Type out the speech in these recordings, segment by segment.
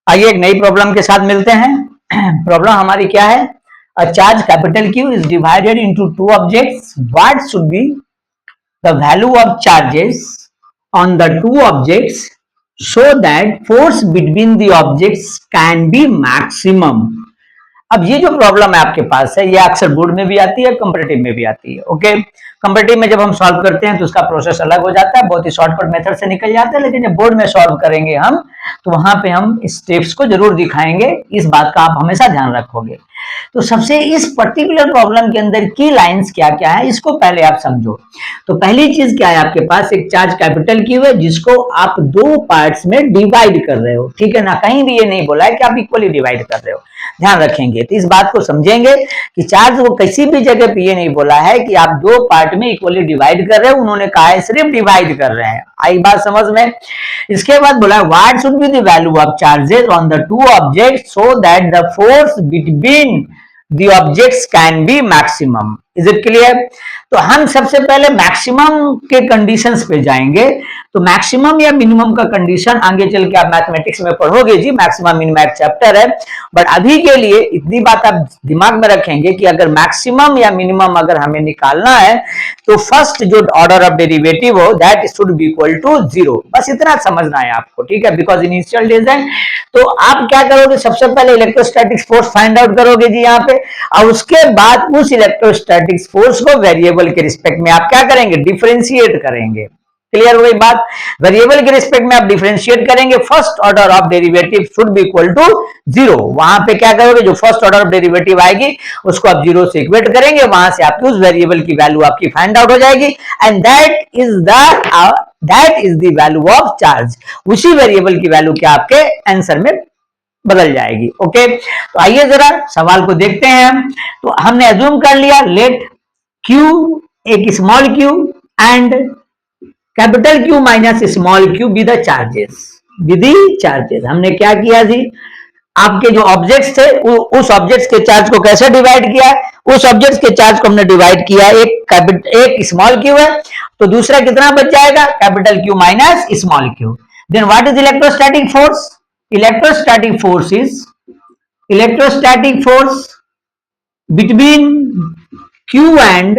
आइए एक नई प्रॉब्लम के साथ मिलते हैं। प्रॉब्लम हमारी क्या है? A charge capital Q is divided into two objects. What should be the value of charges on the two objects so that force between the objects can be maximum. अब ये जो प्रॉब्लम है आपके पास है, ये अक्सर बोर्ड में भी आती है, कंपैरेटिव में भी आती है। ओके, कंपैरेटिव में जब हम सॉल्व करते हैं तो उसका प्रोसेस अलग हो जाता है, बहुत ही शॉर्टकट मेथड से निकल जाता है। लेकिन जब बोर्ड में सॉल्व करेंगे हम, तो वहां पे हम स्टेप्स को जरूर दिखाएंगे। इस बात का आप हमेशा ध्यान रखोगे। तो सबसे इस पर्टिकुलर प्रॉब्लम के अंदर की लाइंस क्या क्या है, इसको पहले आप समझो। तो पहली चीज क्या है, आपके पास एक चार्ज कैपिटल Q है जिसको आप दो पार्ट्स में डिवाइड कर रहे हो। ठीक है ना, कहीं भी ये नहीं बोला है कि आप इक्वली डिवाइड कर रहे हो, ध्यान रखेंगे। तो इस बात को समझेंगे कि चार्ज वो किसी भी जगह पे ये नहीं बोला है कि आप दो पार्ट में इक्वली डिवाइड कर रहे हो, उन्होंने कहा है सिर्फ डिवाइड कर रहे हैं। आई बात समझ में? इसके बाद बोला what should be the value of charges on the two objects so that the force between the objects can be maximum. Is it clear? तो हम सबसे पहले मैक्सिमम के कंडीशंस पे जाएंगे। तो मैक्सिमम या मिनिमम का कंडीशन आगे चल के आप मैथमेटिक्स में पढ़ोगे जी, मैक्सिमम मिनिमम एक चैप्टर है। बट अभी के लिए इतनी बात आप दिमाग में रखेंगे कि अगर मैक्सिमम या मिनिमम अगर हमें निकालना है तो फर्स्ट जो ऑर्डर ऑफ डेरिवेटिव हो that should be equal to zero. बस इतना समझना है आपको, ठीक है, बिकॉज इनिशियल डेज है। तो आप क्या करोगे, सबसे पहले इलेक्ट्रोस्टैटिक फोर्स फाइंड आउट करोगे जी यहाँ पे, और उसके बाद उस इलेक्ट्रोस्टैटिक फोर्स को वेरिएबल के रिस्पेक्ट में आप क्या करेंगे, डिफरेंशिएट करेंगे। क्लियर हो गई बात? वेरिएबल के रिस्पेक्ट में आप डिफरेंशिएट करेंगे, first order of derivative should be equal to zero. वहां पे क्या करोगे, जो फर्स्ट ऑर्डर ऑफ डेरिवेटिव आएगी उसको आप जीरो से इक्वेट करेंगे, वहां से आपकी उस वेरिएबल की वैल्यू आपकी फाइंड आउट हो जाएगी, and that is the value of charge. उसी वेरिएबल की वैल्यू क्या आपके आंसर में बदल जाएगी। ओके, तो आइए जरा सवाल को देखते हैं हम। तो हमने अज्यूम कर लिया लेट Q एक small q and capital Q minus small q be the charges, with charges. हमने क्या किया जी, आपके जो ऑब्जेक्ट्स थे उस ऑब्जेक्ट्स के चार्ज को कैसे डिवाइड किया, उस ऑब्जेक्ट्स के चार्ज को हमने डिवाइड किया, एक स्मॉल q है तो दूसरा कितना बच जाएगा, capital Q minus small q। Then what is electrostatic force? Electrostatic force between Q and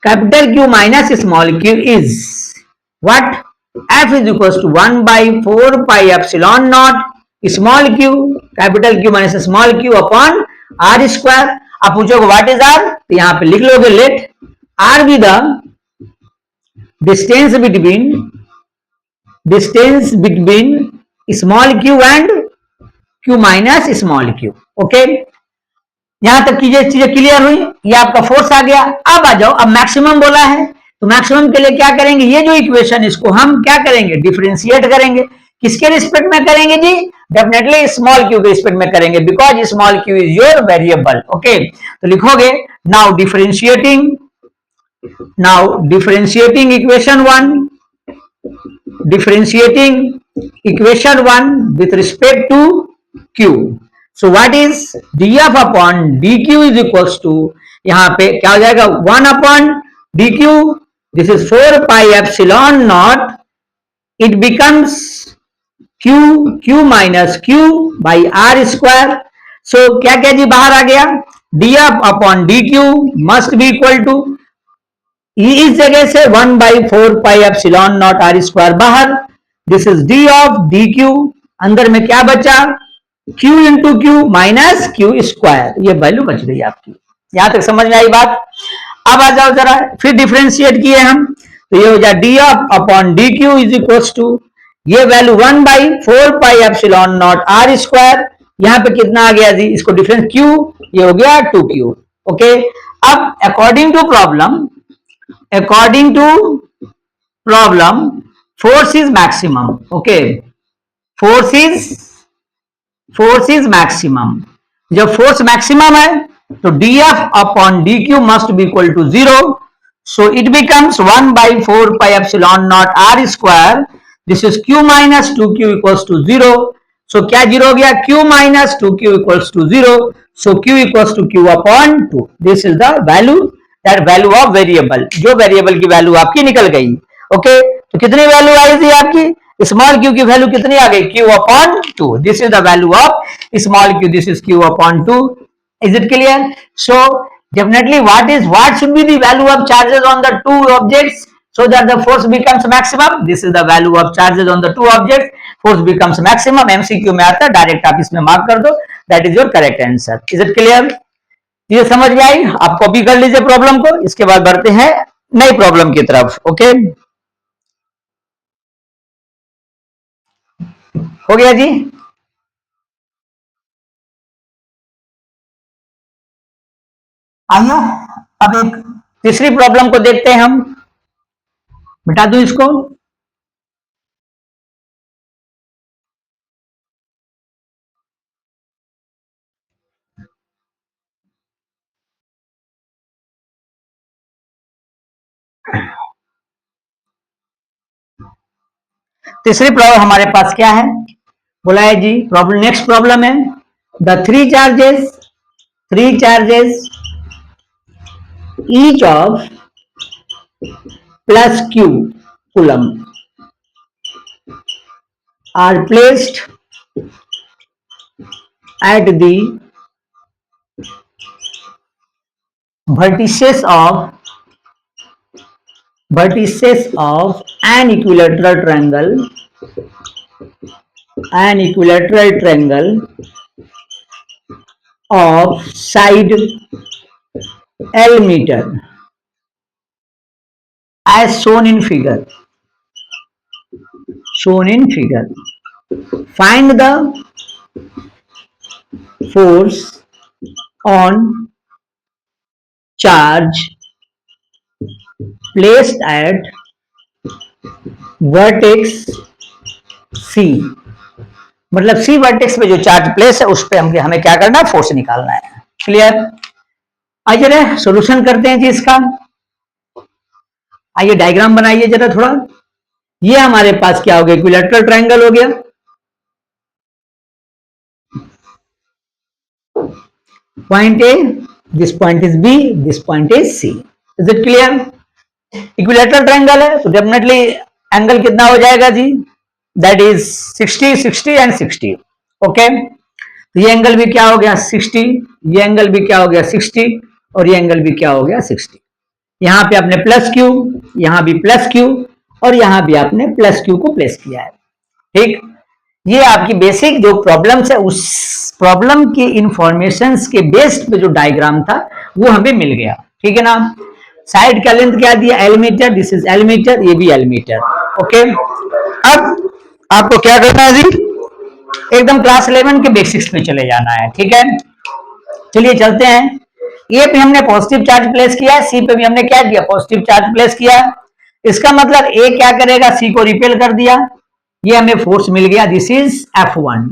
capital Q minus small q is what? F is equals to 1 by 4 pi epsilon naught small q capital Q minus small q upon r square। आप पूछोगे what is r, तो यहां पे लिख लोगे let r be the distance between small q and q minus small q। Okay, यहां तक की चीजें क्लियर हुई, ये आपका फोर्स आ गया। अब आ जाओ, अब मैक्सिमम बोला है तो मैक्सिमम के लिए क्या करेंगे, ये जो इक्वेशन इसको हम क्या करेंगे, डिफरेंशिएट करेंगे। किसके रिस्पेक्ट में करेंगे जी? डेफिनेटली स्मॉल q के रिस्पेक्ट में करेंगे, because small q is your variable. Okay, तो लिखोगे now differentiating equation one with respect to q। so what is df upon dq is equals to, यहां पे क्या हो जाएगा, 1 upon dq, this is 4 pi epsilon naught, it becomes q minus q by r square। so क्या क्या जी बाहर आ गया, df upon dq must be equal to, इस जगह से 1 by 4 pi epsilon naught r square बाहर, this is d of dq, अंदर में क्या बचा, q into Q minus Q square, ये वैल्यू बच गई आपकी। यहां तक समझ में आई बात? अब आ जाओ जरा, फिर डिफरेंशिएट किए हम, तो ये हो जाए d upon dq is equal to, ये value 1 by 4 pi epsilon naught r square, यहां पे कितना आ गया जी, इसको डिफरेंस q, ये हो गया 2q। ओके, अब according to problem force is maximum। okay, force is maximum। जब force maximum है तो df upon dq must be equal to 0, so it becomes 1 by 4 pi epsilon naught r square, this is q minus 2q equals to 0। so क्या 0 हो गया, q minus 2q equals to 0, so q equals to q upon 2। this is the value of variable, जो variable की value आपकी निकल गई। Okay, तो कितनी वैल्यू आई थी आपकी, स्मॉल क्यू की वैल्यू कितनी आ गई, Q upon two. This is the value of small Q, this is Q upon two. Is it clear? So definitely what should be the value of charges on the two objects so that the force becomes maximum? This is the value of charges on the two objects, force becomes maximum. MCQ में आता है, direct आप इसमें mark कर दो. That is your correct answer. Is it clear? ये समझ में आई? आप कॉपी कर लीजिए प्रॉब्लम को. इसके बाद बढ़ते हैं नई प्रॉब्लम की तरफ. ओके, हो गया जी. आइए अब एक तीसरी प्रॉब्लम को देखते हैं हम. मिटा दूं इसको. तीसरी प्रॉब्लम हमारे पास क्या है, बोला है जी. प्रॉब्लम, नेक्स्ट प्रॉब्लम है the three charges each of plus q coulomb are placed at the vertices of an equilateral triangle of side L meter as shown in figure. Find the force on charge placed at vertex C. मतलब सी vertex पे जो charge place है उस पे हमें क्या करना है, फोर्स निकालना है. क्लियर? आइए जरा सोल्यूशन करते हैं जी इसका. आइए डायग्राम बनाइए जरा थोड़ा. ये हमारे पास क्या हो गया, इक्विलैटरल ट्रायंगल हो गया. Point A, this point is B, this point is C. Is it clear? Equilateral triangle है तो डेफिनेटली एंगल कितना हो जाएगा जी, दैट इज 60, 60 एंड 60. ओके, तो ये एंगल भी क्या हो गया 60, ये एंगल भी क्या हो गया 60 और ये एंगल भी क्या हो गया 60. यहां पे आपने प्लस क्यू, यहां भी प्लस क्यू और यहां भी आपने प्लस क्यू को प्लेस किया है. ठीक, ये आपकी बेसिक जो प्रॉब्लम्स है उस प्रॉब्लम के इंफॉर्मेशंस के बेस्ड पे जो डायग्राम था वो हमें मिल गया. ठीक है ना. साइड का लेंथ क्या दिया, L metre, this is L metre, ये भी एल मीटर. ओके, अब आपको क्या करना है जी, एकदम क्लास 11 के बेसिक्स पे चले जाना है. ठीक है, चलिए चलते हैं. ए पे हमने पॉजिटिव चार्ज प्लेस किया है, सी पे भी हमने क्या किया, पॉजिटिव चार्ज प्लेस किया है. इसका मतलब ए क्या करेगा, सी को रिपेल कर दिया. ये हमें फोर्स मिल गया, दिस इज F1.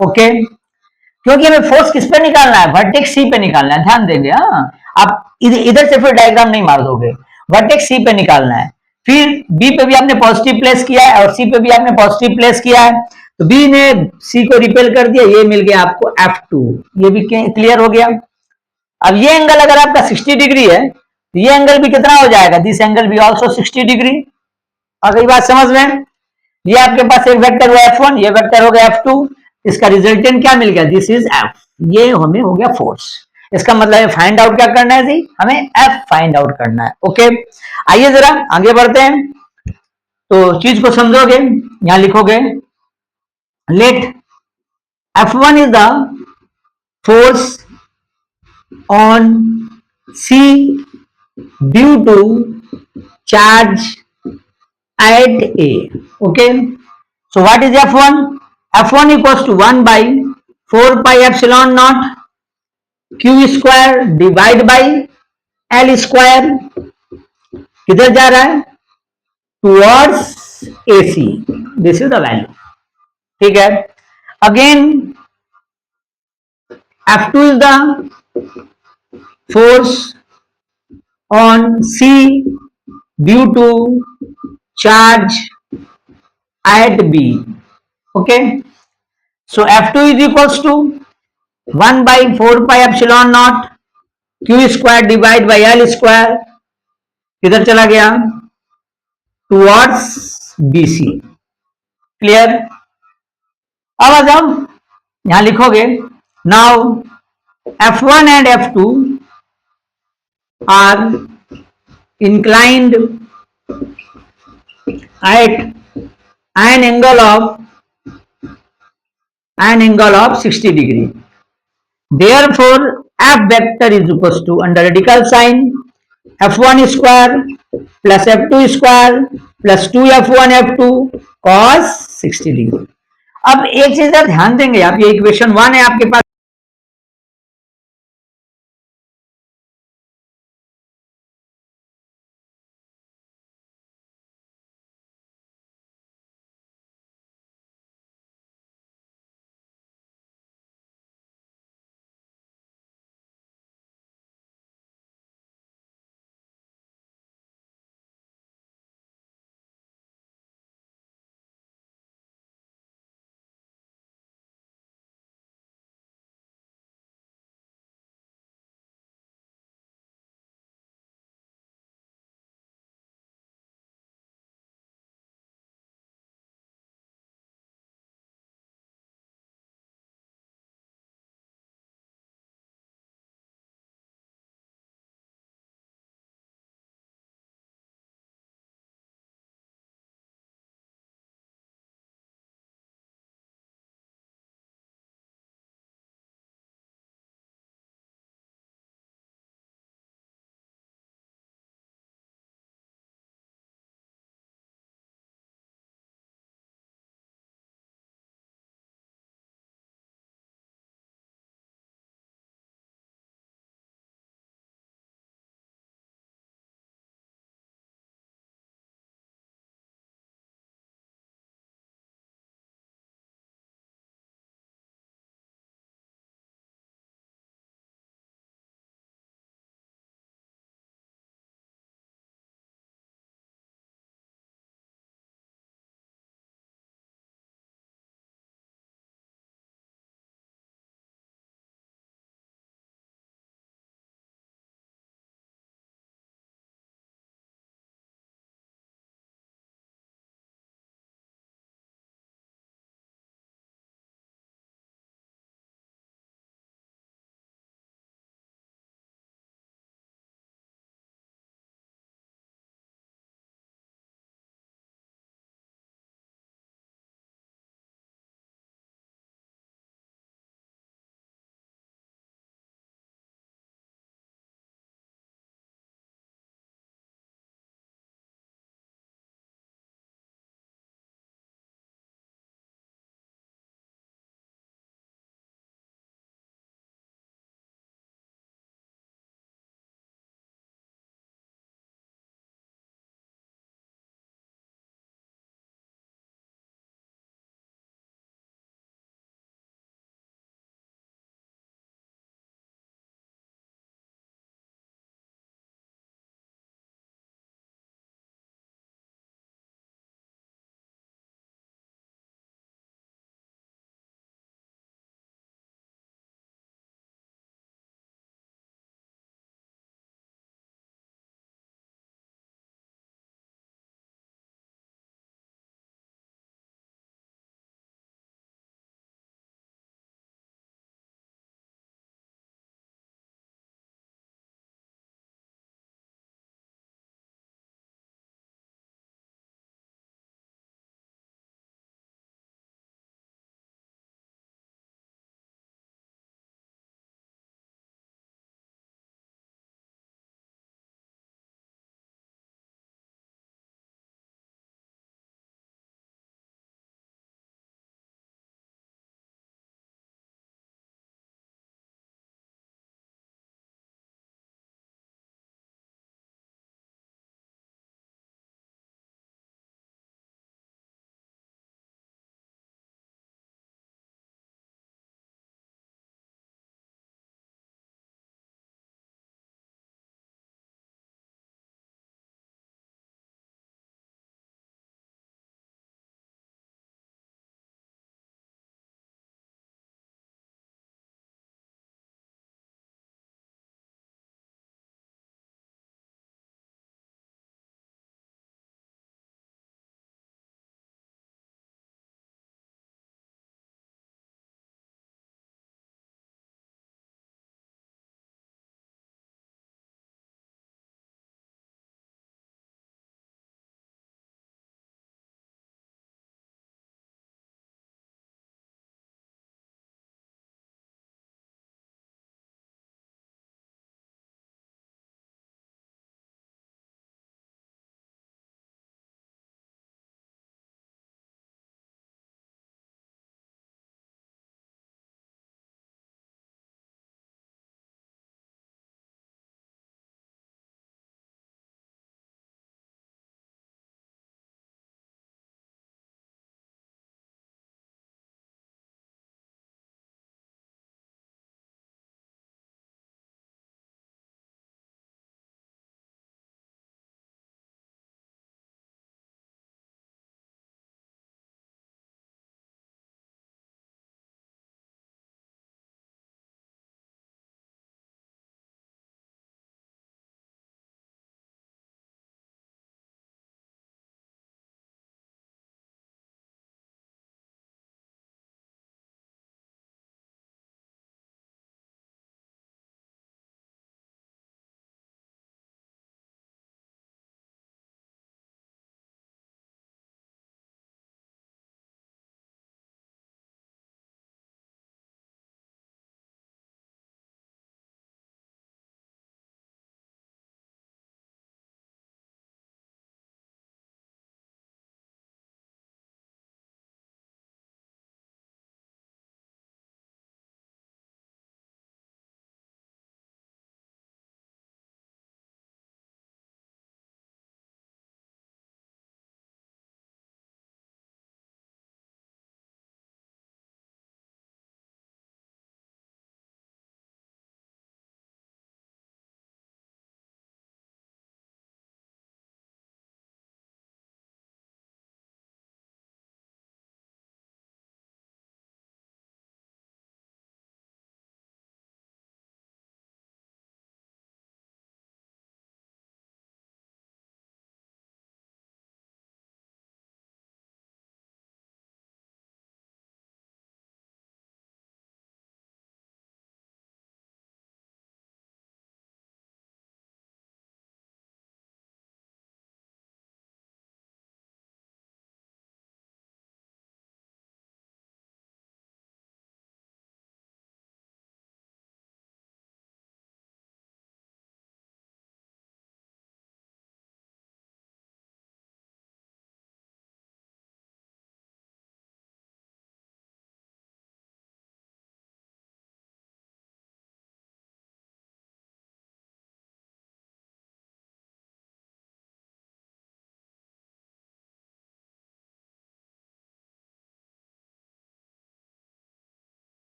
ओके, क्योंकि हमें फोर्स किस पे निकालना है, वर्टेक्स सी पे निकालना है. ध्यान देंगे. हाँ, आप इधर से फिर डायग्राम नहीं मार दोगे, वर्टेक्स सी पे निकालना है. फिर बी पे भी आपने पॉजिटिव प्लेस किया है और सी पे भी आपने पॉजिटिव प्लेस किया है, तो बी ने सी को रिपेल कर दिया, ये मिल गया आपको F2. ये भी क्लियर हो गया. अब ये एंगल अगर आपका 60 डिग्री है तो ये एंगल भी कितना हो जाएगा, दिस एंगल भी ऑल्सो 60 डिग्री. आ गई बात समझ में? ये आपके पास एक वेक्टर हुआ F1, ये वेक्टर हो गया F2. इसका रिजल्टेंट क्या मिल गया, दिस इज F. ये हमें हो गया फोर्स. इसका मतलब फाइंड आउट क्या करना है जी, हमें F फाइंड आउट करना है. ओके, आइए जरा आगे बढ़ते हैं. तो चीज को समझोगे, यहां लिखोगे let F1 is the force on C due to charge at A. Okay, so what is F1? F1 equals to 1 by 4 pi epsilon naught Q square divide by L square. किधर जा रहा है, towards AC. This is the value. ठीक है, again F2 is the force on C due to charge at B. Okay, so F2 is equals to 1 by 4 pi epsilon naught Q square divide by L square. किधर चला गया, towards BC. Clear. अब आ जाओ, यहां लिखोगे now F1 and F2 are inclined at an angle of 60 degree. Therefore, F vector is equals to under radical sign F1 square plus F2 square plus 2F1 F2 cos 60 degree. अब एक चीज ध्यान देंगे आप, ये इक्वेशन 1 है आपके पास।